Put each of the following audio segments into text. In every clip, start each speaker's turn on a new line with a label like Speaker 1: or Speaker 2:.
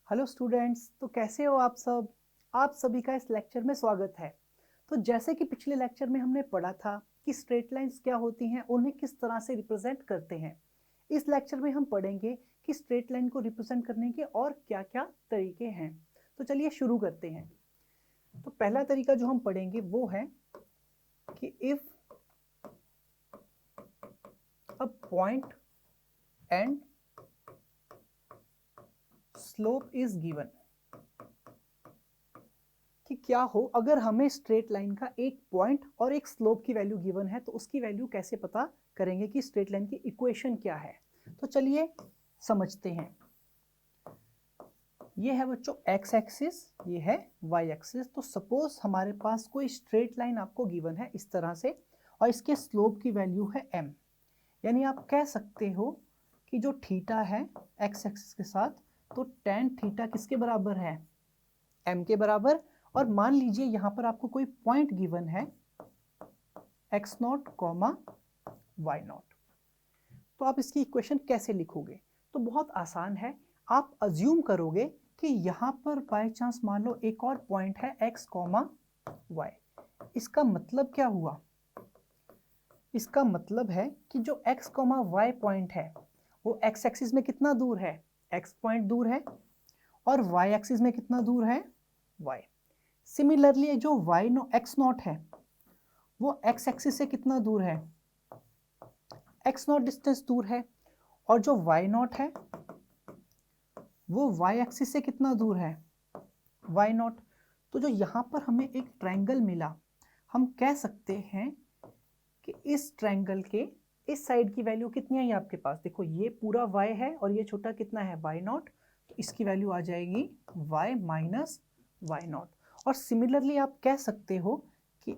Speaker 1: Hello students, तो कैसे हो आप सब। आप सभी का इस लेक्चर में स्वागत है। तो जैसे कि पिछले लेक्चर में हमने पढ़ा था कि स्ट्रेट लाइंस क्या होती हैं, उन्हें किस तरह से रिप्रेजेंट करते हैं। इस लेक्चर में हम पढ़ेंगे कि स्ट्रेट लाइन को रिप्रेजेंट करने के और क्या क्या तरीके हैं। तो चलिए शुरू करते हैं। तो पहला तरीका जो हम पढ़ेंगे वो है कि if a point and slope is given, कि क्या हो अगर हमें स्ट्रेट लाइन का एक पॉइंट और एक स्लोप की वैल्यू गिवन है, तो उसकी वैल्यू कैसे पता करेंगे कि स्ट्रेट लाइन की इक्वेशन क्या है। तो चलिए समझते हैं। ये है बच्चों एक्स एक्सिस, ये है वाई एक्सिस। तो सपोज हमारे पास कोई स्ट्रेट लाइन आपको गिवन है इस तरह से, और इसके स्लोप की वैल्यू है m। यानी आप कह सकते हो कि जो थीटा है एक्स एक्सिस के साथ, तो tan थीटा किसके बराबर है, m के बराबर। और मान लीजिए यहाँ पर आपको कोई पॉइंट गिवन है x0, y0। तो आप इसकी इक्वेशन कैसे लिखोगे। तो बहुत आसान है। आप अज्यूम करोगे कि यहाँ पर बाय चांस मान लो एक और पॉइंट है x, y। इसका मतलब क्या हुआ, इसका मतलब है कि जो x, y पॉइंट है वो x एक्सिस में कितना दूर है, x पॉइंट दूर है, और y एक्सिस में कितना दूर है, y। सिमिलरली जो x0 है वो x एक्सिस से कितना दूर है, x0 डिस्टेंस दूर है। और जो y0 है वो y एक्सिस से कितना दूर है, y0। तो जो यहाँ पर हमें एक ट्रायंगल मिला, हम कह सकते हैं कि इस ट्रायंगल के इस साइड की वैल्यू कितनी है आपके पास। देखो ये पूरा y है और ये छोटा कितना है, y0। तो इसकी वैल्यू आ जाएगी y माइनस y0। और सिमिलरली आप कह सकते हो कि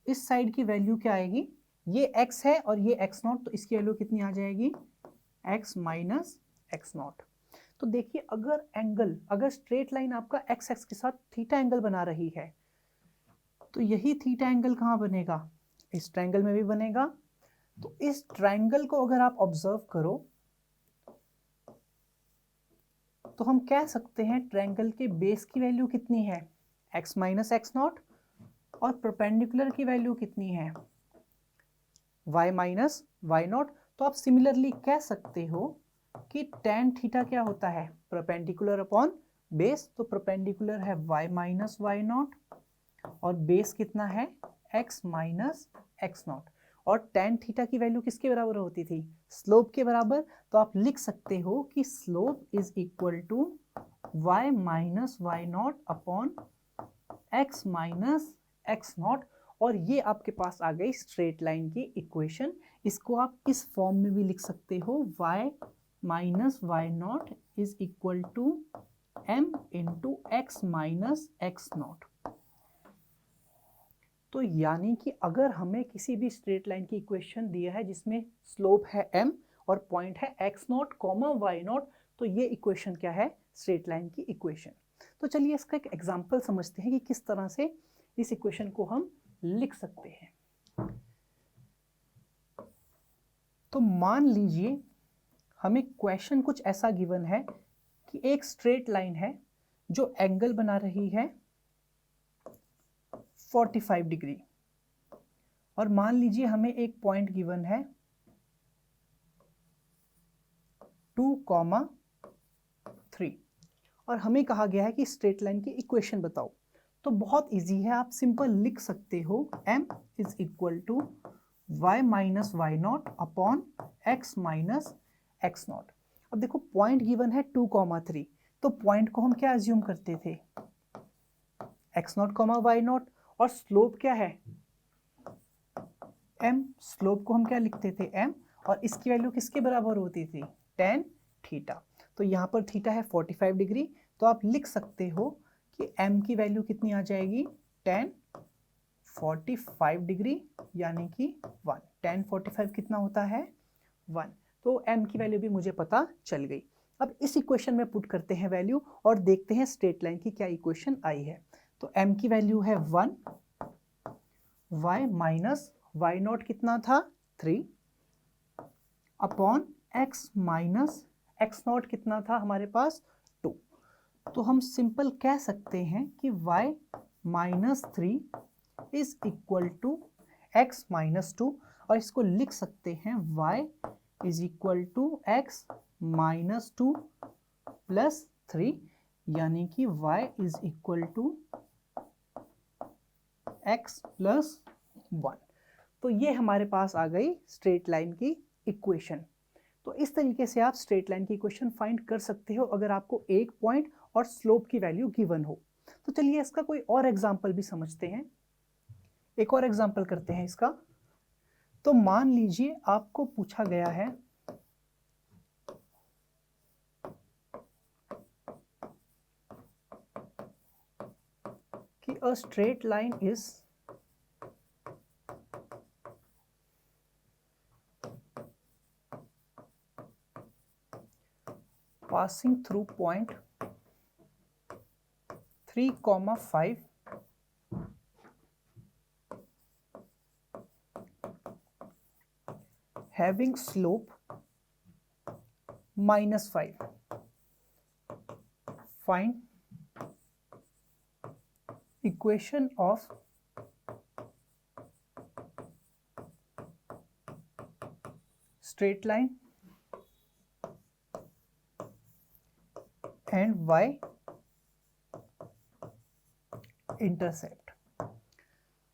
Speaker 1: इस साइड की वैल्यू क्या आएगी, ये x है और ये x0, तो इसकी वैल्यू कितनी आ जाएगी, x माइनस x0। तो देखिए अगर स्ट्रेट लाइन आपका x एक्स के साथ थीटा एंगल बना रही है, तो यही थीटा एंगल कहाँ बनेगा, इस ट्रायंगल में भी बनेगा। तो इस ट्रायंगल को अगर आप ऑब्जर्व करो तो हम कह सकते हैं ट्रायंगल के बेस की वैल्यू कितनी है, x माइनस x0, और परपेंडिकुलर की वैल्यू कितनी है, y माइनस y0। तो आप सिमिलरली कह सकते हो कि tan थीटा क्या होता है, परपेंडिकुलर अपॉन बेस। तो परपेंडिकुलर है y माइनस y0 और बेस कितना है, x माइनस x0। और tan थीटा की वैल्यू किसके बराबर होती थी, स्लोप के बराबर। तो आप लिख सकते हो कि slope is equal to y minus y0 upon x minus x0। और ये आपके पास आ गई स्ट्रेट लाइन की इक्वेशन। इसको आप इस फॉर्म में भी लिख सकते हो, y minus y0 is equal to m into x minus x0। तो यानी कि अगर हमें किसी भी स्ट्रेट लाइन की इक्वेशन दिया है जिसमें स्लोप है m और पॉइंट है x0, y0, तो ये इक्वेशन क्या है, स्ट्रेट लाइन की इक्वेशन। तो चलिए इसका एक एग्जांपल समझते हैं कि किस तरह से इस इक्वेशन को हम लिख सकते हैं। तो मान लीजिए हमें क्वेश्चन कुछ ऐसा गिवन है कि एक स्ट्रेट लाइन है जो एंगल बना रही है 45 डिग्री, और मान लीजिए हमें एक पॉइंट गिवन है 2, 3, और हमें कहा गया है कि स्ट्रेट लाइन की इक्वेशन बताओ। तो बहुत इजी है, आप सिंपल लिख सकते हो m is equal to y minus y0 upon x minus x0। अब देखो पॉइंट गिवन है 2, 3, तो पॉइंट को हम क्या एज्यूम करते थे, x0, y0, और स्लोप क्या है m। स्लोप को हम क्या लिखते थे, m, और इसकी वैल्यू किसके बराबर होती थी, tan थीटा। तो यहाँ पर थीटा है 45 डिग्री, तो आप लिख सकते हो कि m की वैल्यू कितनी आ जाएगी, tan 45 डिग्री, यानी कि 1। tan 45 कितना होता है, 1। तो m की वैल्यू भी मुझे पता चल गई। अब इस इक्वेशन में पुट करते हैं वैल्यू और देखते हैं स्ट्रेट लाइन की क्या इक्वेशन आई है। तो m की वैल्यू है 1, y माइनस y0 कितना था, 3, अपॉन x माइनस x0 कितना था हमारे पास, 2। तो हम सिंपल कह सकते हैं कि y minus 3 is equal to x minus 2, और इसको लिख सकते हैं y is equal to x minus 2 plus 3, यानी कि y is equal to x plus 1। तो ये हमारे पास आ गई स्ट्रेट लाइन की इक्वेशन। तो इस तरीके से आप स्ट्रेट लाइन की इक्वेशन फाइंड कर सकते हो अगर आपको एक पॉइंट और स्लोप की वैल्यू गिवन हो। तो चलिए इसका कोई और एग्जांपल भी समझते हैं। एक और एग्जांपल करते हैं इसका। तो मान लीजिए आपको पूछा गया है कि a straight line is passing through point 3, 5 having slope minus 5. Find equation of straight line and y intercept.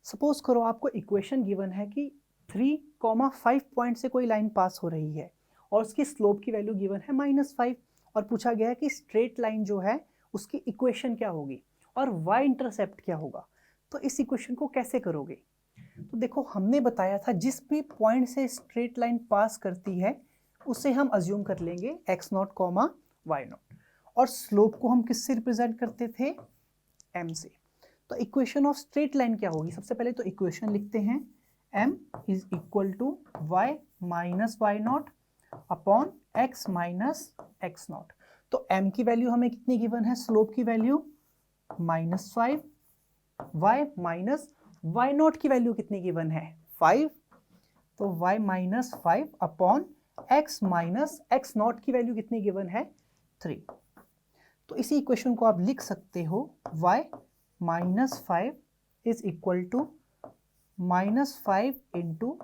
Speaker 1: Suppose करो आपको इक्वेशन गिवन है कि 3,5 पॉइंट से कोई लाइन पास हो रही है और उसकी स्लोप की वैल्यू गिवन है -5, और पूछा गया है कि स्ट्रेट लाइन जो है उसकी इक्वेशन क्या होगी और y इंटरसेप्ट क्या होगा। तो इस इक्वेशन को कैसे करोगे? तो देखो, हमने बताया था जिस भी पॉइंट से स्ट्रेट लाइन पास करती है उसे हम अज्यूम कर लेंगे x0, y0, और स्लोप को हम किससे रिप्रेजेंट करते थे? m से। तो इक्वेशन ऑफ स्ट्रेट लाइन क्या होगी? सबसे पहले तो इक्वेशन लिखते हैं, m is equal to y minus y0 upon x minus x0। तो m की वैल्यू हमें कितनी गिवन है? स्लोप की वैल्यू -5, y माइनस y0 की वैल्यू कितनी गिवन है? 5। तो y minus 5 upon x minus x0 की वैल्यू कितनी गिवन है? 3। तो इसी इक्वेशन को आप लिख सकते हो, y minus 5 is equal to -5 into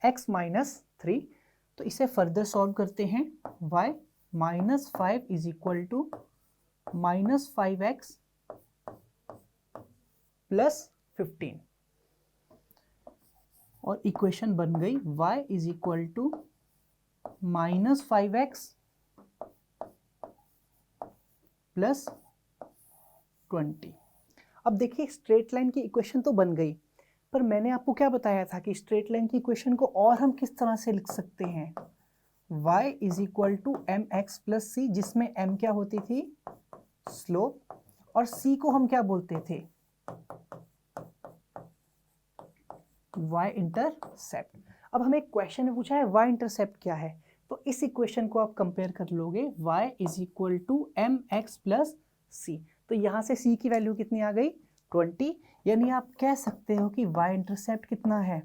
Speaker 1: x minus 3। तो इसे फर्दर सॉल्व करते हैं, y minus 5 is equal to -5x plus 15, और इक्वेशन बन गई y is equal to -5x plus 20। अब देखिए, स्ट्रेट लाइन की इक्वेशन तो बन गई, पर मैंने आपको क्या बताया था कि स्ट्रेट लाइन की इक्वेशन को और हम किस तरह से लिख सकते हैं? y is equal to m x plus c, जिसमें m क्या होती थी? स्लोप, और c को हम क्या बोलते थे? y intercept. अब हमें क्वेश्चन में पूछा है y इंटरसेप्ट क्या है, तो इस इक्वेशन को आप कंपेयर कर लोगे, y is equal to m x plus c. तो यहाँ से c की वैल्यू कितनी आ गई? 20, यानी आप कह सकते हो कि y इंटरसेप्ट कितना है?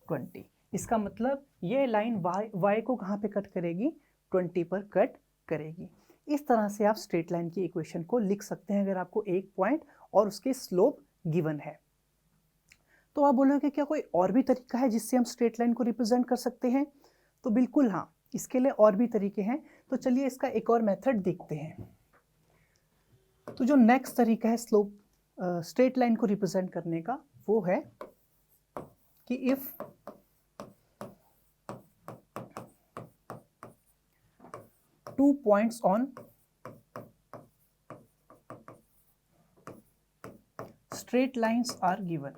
Speaker 1: 20। इसका मतलब ये लाइन y को कहाँ पे कट करेगी? 20 पर कट करेगी। इस तरह से आप स्ट्रेट लाइन की इक्वेशन को लिख सकते हैं अगर आपको एक पॉइंट और उसके स्लोप गिवन है। तो आप बोलोगे क्या कोई और भी तरीका है जिससे हम स्ट्रेट लाइन को रिप्रेजेंट कर सकते हैं? तो बिल्कुल हाँ, इसके लिए और भी तरीके हैं। तो चलिए इसका एक और मेथड देखते हैं। तो जो नेक्स्ट तरीका है स्लोप स्ट्रेट लाइन को रिप्रेजेंट करने का, वो है कि if two points on straight lines are given,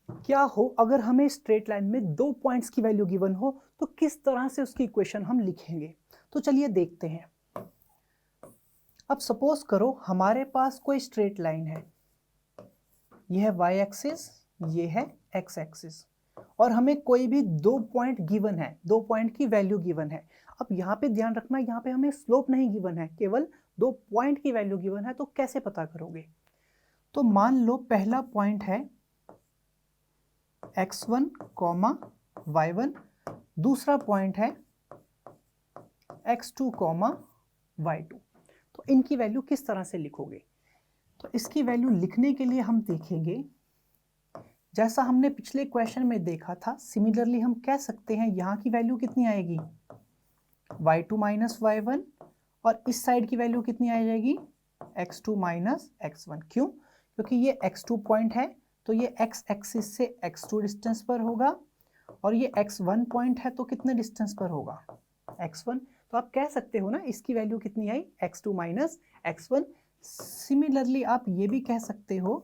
Speaker 1: क्या हो अगर हमें स्ट्रेट लाइन में 2 पॉइंट्स की वैल्यू गिवन हो, तो किस तरह से उसकी इक्वेशन हम लिखेंगे? तो चलिए देखते हैं। अब सपोज करो हमारे पास कोई स्ट्रेट लाइन है, यह है y एक्सिस, ये है x एक्सिस, और हमें कोई भी 2 पॉइंट गिवन है, 2 पॉइंट की वैल्यू गिवन है। अब यहाँ पे ध्यान रखना, यहाँ पे हमें स्लोप नहीं गिवन है, केवल 2 पॉइंट की वैल्यू गिवन है। तो कैसे पता करोगे? तो मान लो पहला पॉइंट है x1, y1, दूसरा पॉइंट है x2, y2। तो इनकी वैल्यू किस तरह से लिखोगे? तो इसकी वैल्यू लिखने के लिए हम देखेंगे, जैसा हमने पिछले क्वेश्चन में देखा था, सिमिलरली हम कह सकते हैं यहाँ की वैल्यू कितनी आएगी, y2 माइनस y1, और इस साइड की वैल्यू कितनी आ जाएगी, x2 माइनस x1। क्यों? क्योंकि ये x2 पॉइंट है तो ये x एक्सिस से x2 डिस्टेंस पर होगा, और ये x1 पॉइंट है तो कितने डिस्टेंस पर होगा, x1। तो आप कह सकते हो ना इसकी वैल्यू कितनी आई, x2 माइनस x1। सिमिलरली आप ये भी कह सकते हो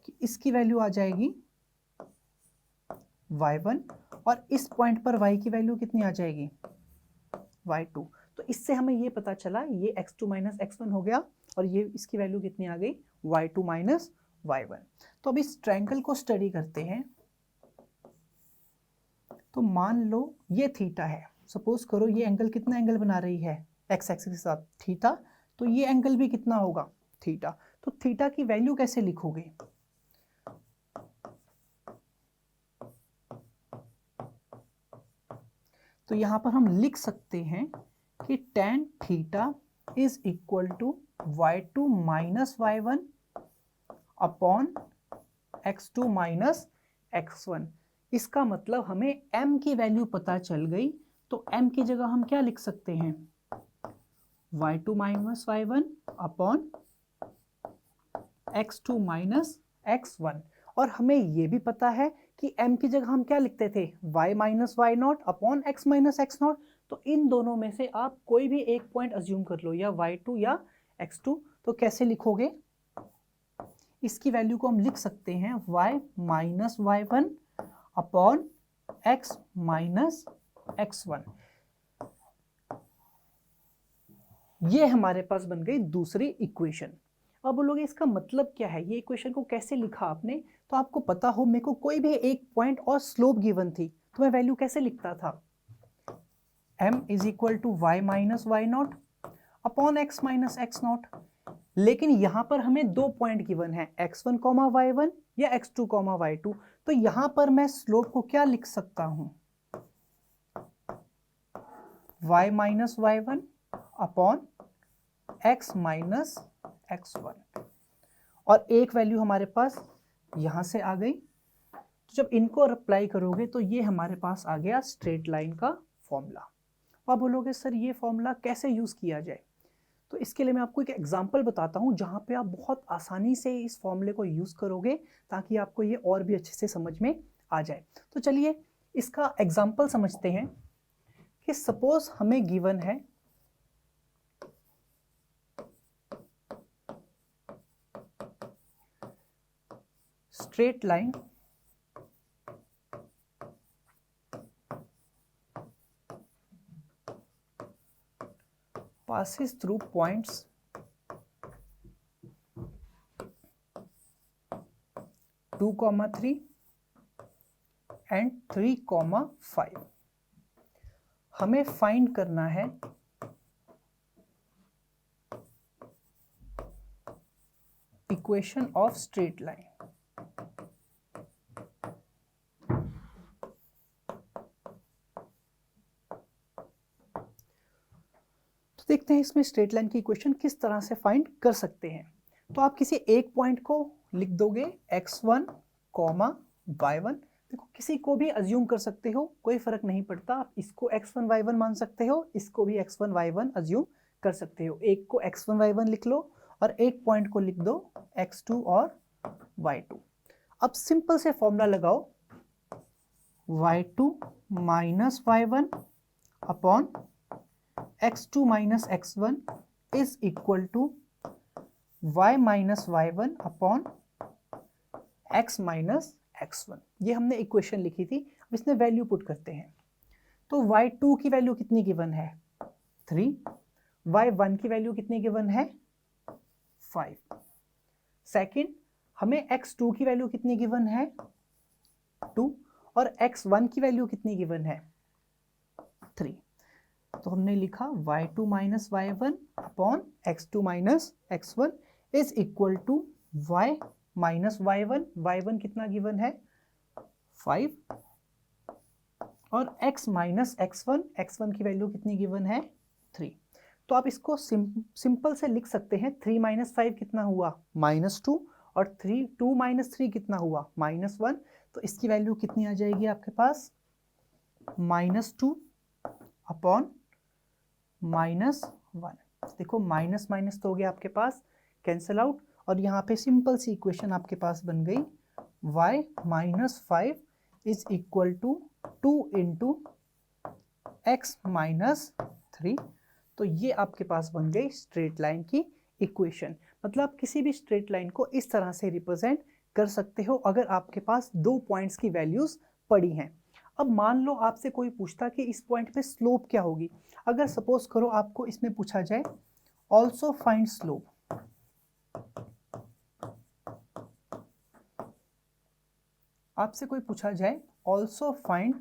Speaker 1: कि इसकी वैल्यू आ जाएगी y1, और इस पॉइंट पर y की वैल्यू कितनी आ जाएगी, y2। तो इससे हमें ये पता चला ये x2 माइनस x1 हो गया, और ये इसकी वैल्यू कितनी आ गई, y2 माइनस y1। तो अब इस ट्रायंगल को स्टडी करते हैं। तो मान लो ये थीटा है, सपोज करो ये एंगल कितना एंगल बना रही है, x एक्सिस के साथ थीटा, तो ये एंगल भी कितना होगा, थीटा। तो थीटा की वैल्यू कैसे लिखोगे, तो यहां पर हम लिख सकते हैं कि tan theta is equal to y2 minus y1 upon x2 minus x1। इसका मतलब हमें m की वैल्यू पता चल गई, तो m की जगह हम क्या लिख सकते हैं, y2 minus y1 upon x2 minus x1। और हमें ये भी पता है कि m की जगह हम क्या लिखते थे, y minus y naught upon x minus x naught. तो इन दोनों में से आप कोई भी एक पॉइंट अज्यूम कर लो, या y2 या x2। तो कैसे लिखोगे, इसकी वैल्यू को हम लिख सकते हैं y minus y1 upon x minus x1। ये हमारे पास बन गई दूसरी इक्वेशन। अब बोलोगे इसका मतलब क्या है, ये इक्वेशन को कैसे लिखा आपने? तो आपको पता हो मेरे को कोई भी एक पॉइंट और स्लोप गिवन थी तो मैं वैल्यू कैसे लिखता था, m is equal to y minus y naught upon x minus x naught. लेकिन यहां पर हमें दो पॉइंट गिवन है, x1 कॉमा y1 या x2 कॉमा y2। तो यहां पर मैं स्लोप को क्या लिख सकता हूं, y minus y1 upon x minus x1। और एक वैल्यू हमारे पास यहां से आ गई। तो जब इनको अप्लाई करोगे तो ये हमारे पास आ गया स्ट्रेट लाइन का फॉर्मूला। आप बोलोगे सर ये फॉर्मूला कैसे यूज किया जाए? तो इसके लिए मैं आपको एक एग्जांपल बताता हूं जहां पे आप बहुत आसानी से इस फॉर्मूले को यूज करोगे, ताकि आपको ये और भी अच्छे से समझ में आ जाए। तो चलिए इसका एग्जांपल समझते हैं कि सपोज हमें गिवन है straight line passes through points 2, 3 and 3, 5। हमें फाइंड करना है इक्वेशन ऑफ स्ट्रेट लाइन। तो देखते हैं इसमें स्ट्रेट लाइन की इक्वेशन किस तरह से फाइंड कर सकते हैं। तो आप किसी एक पॉइंट को लिख दोगे x1, y1। देखो किसी को भी अज्यूम कर सकते हो, कोई फर्क नहीं पड़ता। आप इसको x1 y1 मान सकते हो, इसको भी x1 y1 अज्यूम कर सकते हो। एक को x1 y1 लिख लो और एक पॉइंट को लिख दो x2 और y2। अब सिंपल से फॉर्मूला लगाओ, y2 minus y1 upon x2 minus x1 is equal to y minus y1 upon x minus x1। ये हमने इक्वेशन लिखी थी। अब इसमें वैल्यू पुट करते हैं। तो y2 की वैल्यू कितनी गिवन है, 3। y1 की वैल्यू कितनी गिवन है, 5। सेकंड, हमें x2 की वैल्यू कितनी गिवन है, 2। और x1 की वैल्यू कितनी गिवन है, 3। तो हमने लिखा y2 minus y1 upon x2 minus x1 is equal to y minus y1। y1 कितना गिवन है, 5, और x माइनस x1 की वैल्यू कितनी गिवन है 3। तो आप इसको सिंपल से लिख सकते हैं 3 माइनस 5 कितना हुआ -2 और 2 माइनस 3 कितना हुआ -1। तो इसकी वैल्यू कितनी आ जाएगी आपके पास -2 अपॉन -1। देखो माइनस माइनस तो हो गया आपके पास कैंसिल आउट और यहाँ पे सिंपल सी इक्वेशन आपके पास बन गई y minus 5 is equal to 2 into x minus 3। तो ये आपके पास बन गई स्ट्रेट लाइन की इक्वेशन। मतलब आप किसी भी स्ट्रेट लाइन को इस तरह से रिप्रेजेंट कर सकते हो अगर आपके पास 2 पॉइंट्स की वैल्यूज पड़ी हैं। अब मान लो आपसे कोई पूछता कि इस पॉइंट पे स्लोप क्या होगी। अगर सपोज करो आपको इसमें पूछा जाए ऑल्सो फाइंड स्लोप, आपसे कोई पूछा जाए also find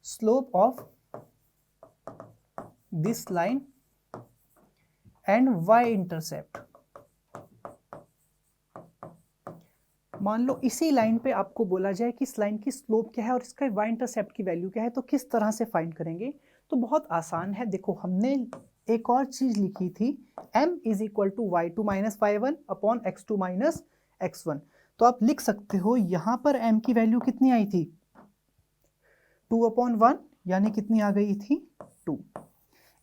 Speaker 1: slope of this line and y intercept. मान लो इसी लाइन पे आपको बोला जाए कि इस लाइन की स्लोप क्या है और इसका y इंटरसेप्ट की वैल्यू क्या है, तो किस तरह से फाइंड करेंगे। तो बहुत आसान है। देखो हमने एक और चीज लिखी थी m is equal to y2 minus 5 upon x2 minus x1। तो आप लिख सकते हो यहाँ पर m की वैल्यू कितनी आई थी 2/1 यानी कितनी आ गई थी 2।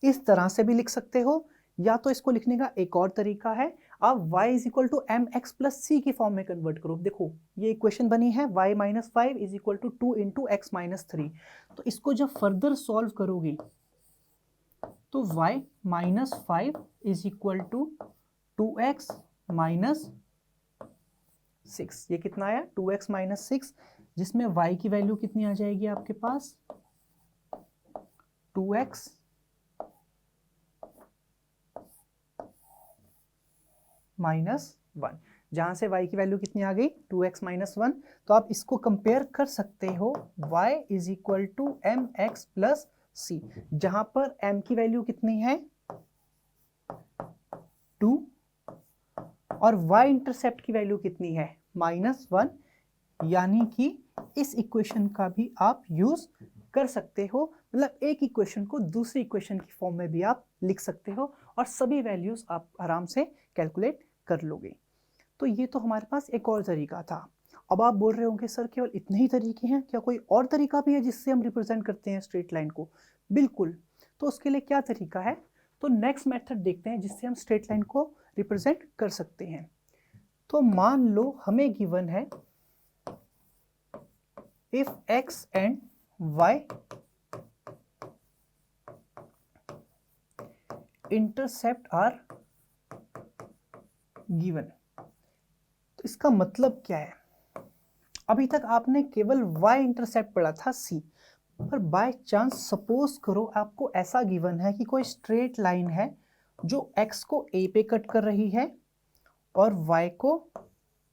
Speaker 1: इस तरह से भी लिख सकते हो या तो इसको लिखने का एक और तरीका है, आप y is equal to m x plus c की फॉर्म में कन्वर्ट करो। देखो ये इक्वेशन बनी है y minus 5 is equal to 2 into x minus 3। तो इसको जब फर्दर सॉल्व करोगे तो y minus 5 is equal to 2x minus 6। ये कितना आया 2x माइनस 6, जिसमें y की वैल्यू कितनी आ जाएगी आपके पास 2x माइनस 1। जहां से y की वैल्यू कितनी आ गई 2x माइनस 1। तो आप इसको कंपेयर कर सकते हो y is equal to m x plus c, जहां पर m की वैल्यू कितनी है 2 और y इंटरसेप्ट की वैल्यू कितनी है -1। यानी कि इस इक्वेशन का भी आप यूज कर सकते हो। मतलब एक इक्वेशन को दूसरी इक्वेशन की फॉर्म में भी आप लिख सकते हो और सभी वैल्यूज आप आराम से कैलकुलेट कर लोगे। तो ये तो हमारे पास एक और तरीका था। अब आप बोल रहे होंगे सर केवल इतने ही तरीके हैं, क्या कोई और तरीका भी है जिससे हम रिप्रेजेंट करते हैं स्ट्रेट लाइन को। बिल्कुल। तो उसके लिए क्या तरीका है, तो नेक्स्ट मेथड देखते हैं जिससे हम स्ट्रेट लाइन को रिप्रेजेंट कर सकते हैं। तो मान लो हमें गिवन है if x and y intercept are given। तो इसका मतलब क्या है, अभी तक आपने केवल y इंटरसेप्ट पढ़ा था c, पर बाय चांस सपोज करो आपको ऐसा गिवन है कि कोई स्ट्रेट लाइन है जो x को a पे कट कर रही है और y को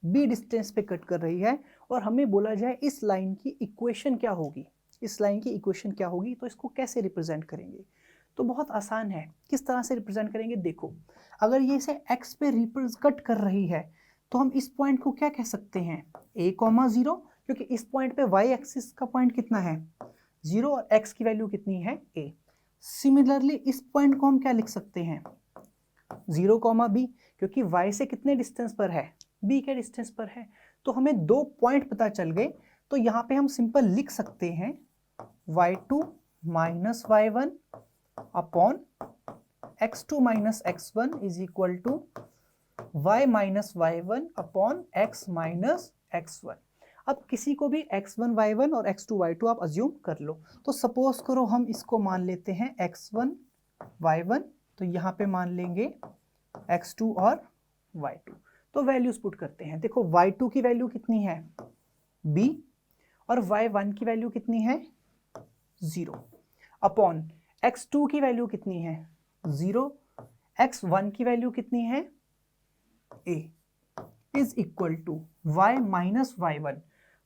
Speaker 1: b डिस्टेंस पे कट कर रही है, और हमें बोला जाए इस लाइन की इक्वेशन क्या होगी। इस लाइन की इक्वेशन क्या होगी, तो इसको कैसे रिप्रेजेंट करेंगे। तो बहुत आसान है। किस तरह से रिप्रेजेंट करेंगे, देखो अगर ये इसे x पे कट कर रही है तो हम इस पॉइंट को क्या कह सकते हैं a, 0, क्योंकि इस पॉइंट पे y एक्सिस का पॉइंट कितना है 0 और x की वैल्यू कितनी है a। सिमिलरली इस पॉइंट को हम क्या लिख सकते हैं 0, b, क्योंकि y से कितने डिस्टेंस पर है b के डिस्टेंस पर है। तो हमें 2 पॉइंट पता चल गए। तो यहाँ पे हम सिंपल लिख सकते हैं y2 minus y1 upon x2 minus x1 is equal to y minus y1 upon x minus x1। अब किसी को भी x1 y1 और x2 y2 आप अज्यूम कर लो। तो सपोज करो हम इसको मान लेते हैं x1 y1, तो यहाँ पे मान लेंगे x2 और y2। तो वैल्यूज पुट करते हैं। देखो y2 की वैल्यू कितनी है b और y1 की वैल्यू कितनी है 0 अपॉन x2 की वैल्यू कितनी है 0, x1 की वैल्यू कितनी है a is equal to y minus y1।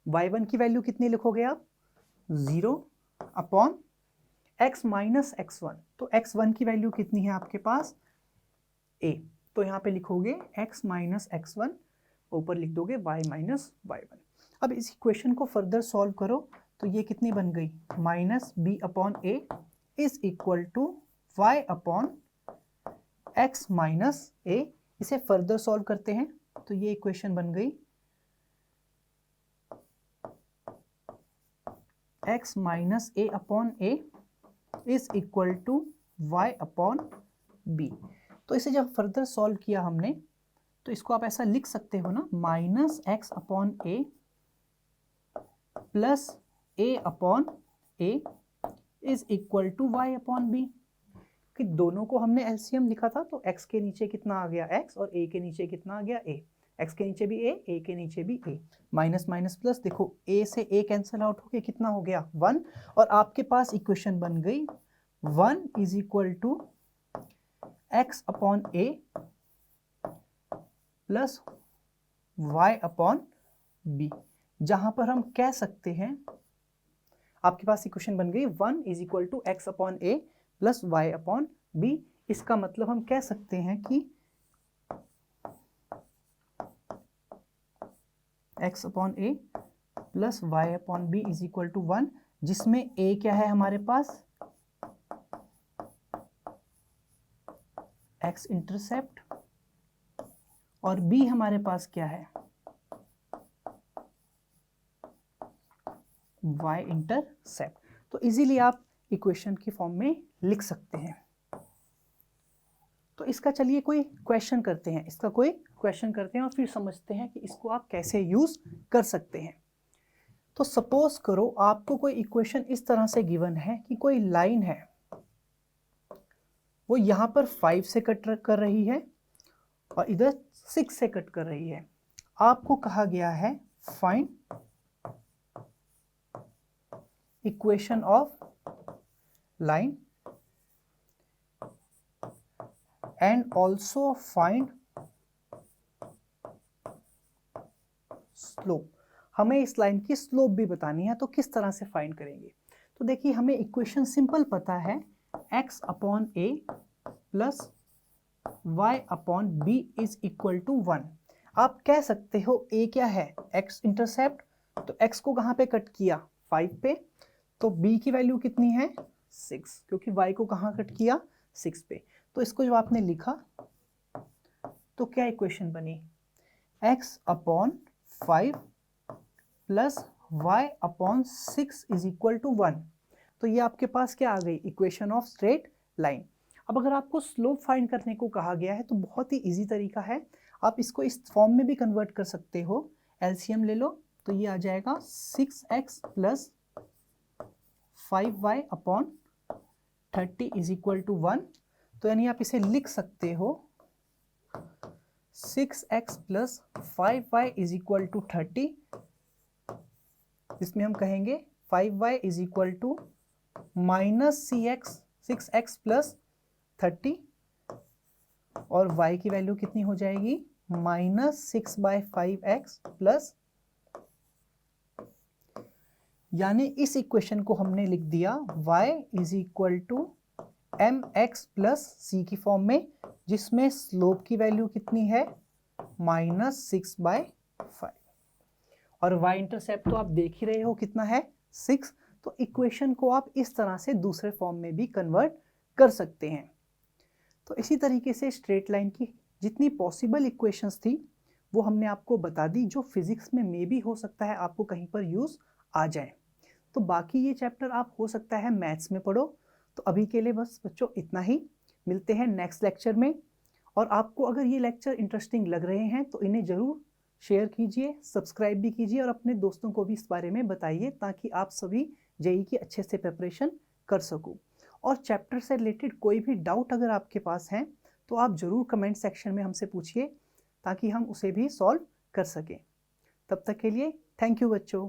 Speaker 1: y1 की वैल्यू कितनी लिखोगे आप 0 अपॉन x माइनस x1। तो x1 की वैल्यू कितनी है आपके पास a, तो यहाँ पे लिखोगे x माइनस x1, ऊपर लिख दोगे y माइनस y1। अब इस इक्वेशन को फर्दर सॉल्व करो तो ये कितनी बन गई, minus b upon a is equal to y upon x minus a. इसे फर्दर सॉल्व करते हैं तो ये इक्वेशन बन गई x minus a upon a is equal to y upon b. तो इसे जब फर्दर सॉल्व किया हमने तो इसको आप ऐसा लिख सकते हो ना, minus x upon a plus a upon a is equal to y upon b. कि दोनों को हमने एलसीएम लिखा था तो x के नीचे कितना आ गया x और a के नीचे कितना आ गया a, x के नीचे भी a के नीचे भी a, माइनस माइनस प्लस, देखो a से a कैंसिल आउट होके कितना हो गया 1, और आपके पास इक्वेशन बन गई 1 is equal to x upon a plus y upon b, जहां पर हम कह सकते हैं आपके पास इक्वेशन बन गई 1 is equal to x upon a plus y upon b. इसका मतलब हम कह सकते हैं कि x upon a plus y upon b is equal to 1, जिसमें a क्या है हमारे पास, x इंटरसेप्ट, और b हमारे पास क्या है, y इंटरसेप्ट। तो इजीली आप इक्वेशन की फॉर्म में लिख सकते हैं। तो इसका चलिए कोई क्वेश्चन करते हैं, इसका कोई क्वेश्चन करते हैं और फिर समझते हैं कि इसको आप कैसे यूज कर सकते हैं। तो सपोज करो आपको कोई इक्वेशन इस तरह से गिवन है कि कोई लाइन है वो यहां पर 5 से कट कर रही है और इधर 6 से कट कर रही है। आपको कहा गया है find equation of line and also find slope. हमें इस लाइन की स्लोप भी बतानी है, तो किस तरह से फाइंड करेंगे। तो देखिए हमें इक्वेशन सिंपल पता है, x upon a plus y upon b is equal to 1। आप कह सकते हो a क्या है, x इंटरसेप्ट, तो x को कहाँ पे कट किया 5 पे, तो b की वैल्यू कितनी है 6, क्योंकि y को कहाँ कट किया 6 पे। तो इसको जब आपने लिखा तो क्या इक्वेशन बनी, x upon 5 plus y upon 6 is equal to 1। तो ये आपके पास क्या आ गई, इक्वेशन ऑफ स्ट्रेट लाइन। अब अगर आपको स्लोप फाइंड करने को कहा गया है तो बहुत ही इजी तरीका है, आप इसको इस फॉर्म में भी कन्वर्ट कर सकते हो। एलसीएम ले लो तो ये आ जाएगा 6x plus 5y upon 30 is equal to 1। तो यानी आप इसे लिख सकते हो 6x plus 5y is equal to 30, इसमें हम कहेंगे 5y is equal to minus 6x plus 30, और y की वैल्यू कितनी हो जाएगी माइनस 6/5x प्लस, यानी इस इक्वेशन को हमने लिख दिया y is equal to mx plus c की फॉर्म में, जिसमें स्लोप की वैल्यू कितनी है माइनस 6/5, और y इंटरसेप्ट तो आप देख ही रहे हो कितना है 6। तो इक्वेशन को आप इस तरह से दूसरे फॉर्म में भी कन्वर्ट कर सकते हैं। तो इसी तरीके से स्ट्रेट लाइन की जितनी पॉसिबल इक्वेशंस थी वो हमने आपको बता दी, जो फिजिक्स में मे भी हो सकता है आपको कहीं पर यूज आ जाए। तो बाकी ये चैप्टर आप हो सकता है मैथ्स में पढ़ो। तो अभी के लिए बस बच्चों इतना ही, मिलते हैं नेक्स्ट लेक्चर में। और आपको अगर ये लेक्चर इंटरेस्टिंग लग रहे हैं तो इन्हें ज़रूर शेयर कीजिए, सब्सक्राइब भी कीजिए और अपने दोस्तों को भी इस बारे में बताइए, ताकि आप सभी जेईई की अच्छे से प्रिपरेशन कर सको। और चैप्टर से रिलेटेड कोई भी डाउट अगर आपके पास हैं तो आप ज़रूर कमेंट सेक्शन में हमसे पूछिए, ताकि हम उसे भी सॉल्व कर सकें। तब तक के लिए थैंक यू बच्चों।